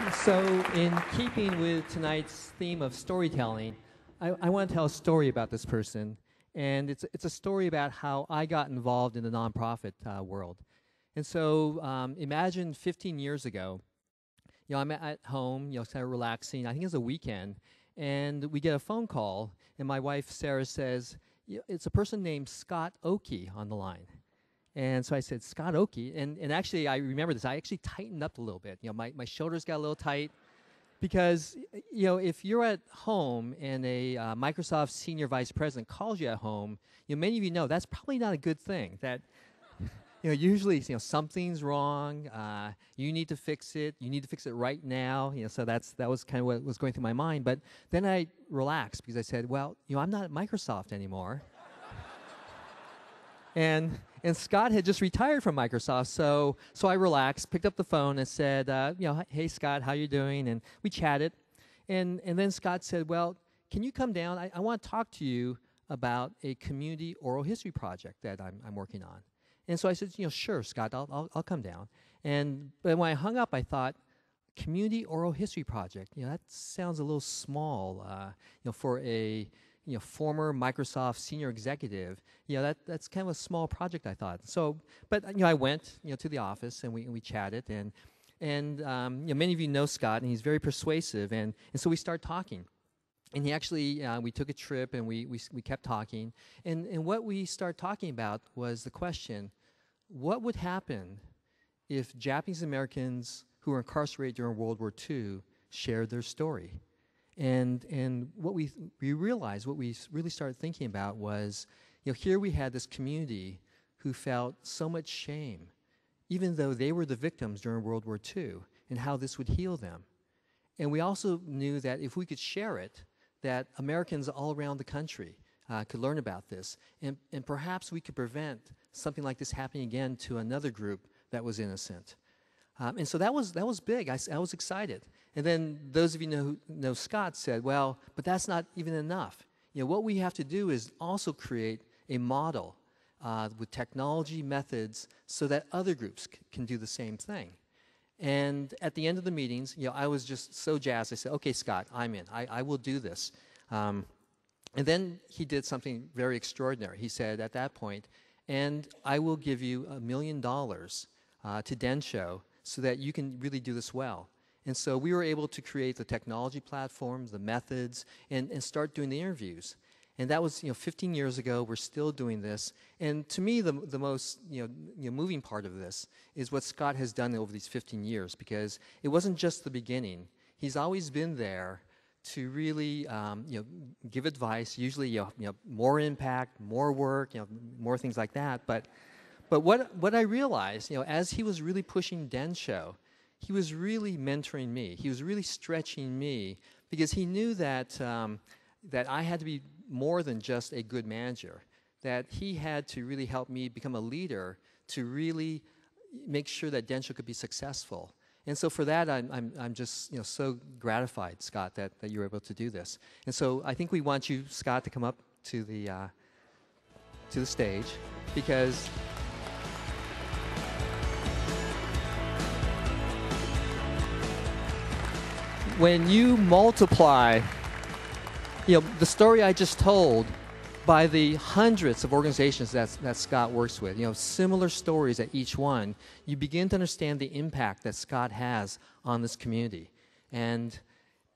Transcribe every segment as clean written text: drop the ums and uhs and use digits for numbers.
So, in keeping with tonight's theme of storytelling, I want to tell a story about this person. And it's a story about how I got involved in the nonprofit world. And so, imagine 15 years ago, I'm at home, kind of relaxing. I think it's a weekend. And we get a phone call, and my wife, Sarah, says, it's a person named Scott Oakey on the line. And so I said, Scott Oakey. And actually, I remember this. I actually tightened up a little bit. My shoulders got a little tight because, if you're at home and a Microsoft senior vice president calls you at home, many of you know that's probably not a good thing. That, usually, something's wrong. You need to fix it. You need to fix it right now. So that was kind of what was going through my mind. But then I relaxed because I said, well, I'm not at Microsoft anymore. And Scott had just retired from Microsoft, so I relaxed, picked up the phone, and said, hey Scott, how you doing? And we chatted, and then Scott said, well, can you come down? I want to talk to you about a community oral history project that I'm working on. And so I said, sure, Scott, I'll come down. But when I hung up, I thought, community oral history project, that sounds a little small, for a former Microsoft senior executive, that's kind of a small project, I thought. So, but I went, to the office and we chatted, and many of you know Scott, and he's very persuasive, and so we started talking. And he actually, we took a trip and we kept talking, and what we started talking about was the question: what would happen if Japanese Americans who were incarcerated during World War II shared their story? And what we realized, what we really started thinking about was, here we had this community who felt so much shame, even though they were the victims during World War II, and how this would heal them. And we also knew that if we could share it, that Americans all around the country could learn about this, and perhaps we could prevent something like this happening again to another group that was innocent. And so that was big. I was excited. And then those of you who know Scott said, well, but that's not even enough. What we have to do is also create a model with technology methods so that other groups can do the same thing. And at the end of the meetings, I was just so jazzed. I said, okay, Scott, I'm in. I will do this. And then he did something very extraordinary. He said at that point, and I will give you $1 million to Densho so that you can really do this well. And so we were able to create the technology platforms, the methods, and start doing the interviews. And that was 15 years ago. We're still doing this. And to me, the most moving part of this is what Scott has done over these 15 years, because it wasn't just the beginning. He's always been there to really give advice. Usually, more impact, more work, more things like that. But what I realized, as he was really pushing Densho, he was really mentoring me. He was really stretching me because he knew that that I had to be more than just a good manager, that he had to really help me become a leader to really make sure that Densho could be successful. And so for that, I'm just so gratified, Scott, that you were able to do this. And so I think we want you, Scott, to come up to the stage, because when you multiply, the story I just told by the hundreds of organizations that Scott works with, similar stories at each one, you begin to understand the impact that Scott has on this community. And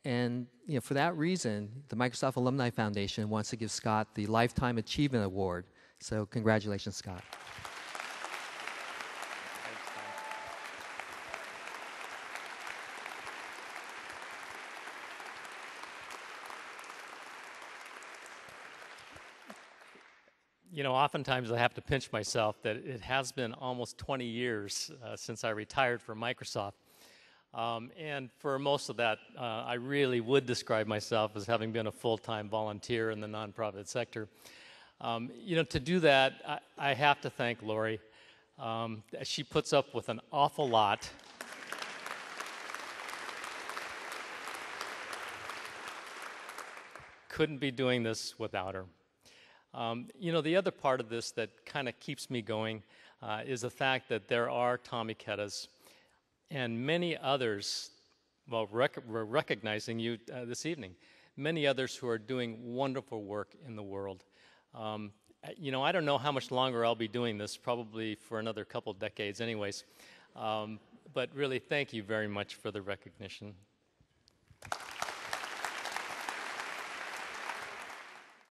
for that reason, the Microsoft Alumni Foundation wants to give Scott the Lifetime Achievement Award. So congratulations, Scott. Oftentimes I have to pinch myself that it has been almost 20 years since I retired from Microsoft. And for most of that, I really would describe myself as having been a full-time volunteer in the nonprofit sector. To do that, I have to thank Lori. She puts up with an awful lot. Couldn't be doing this without her. The other part of this that kind of keeps me going is the fact that there are Tommy Kettas and many others well, we're recognizing you this evening. Many others who are doing wonderful work in the world. You know, I don't know how much longer I'll be doing this, probably for another couple decades anyways. But really, thank you very much for the recognition.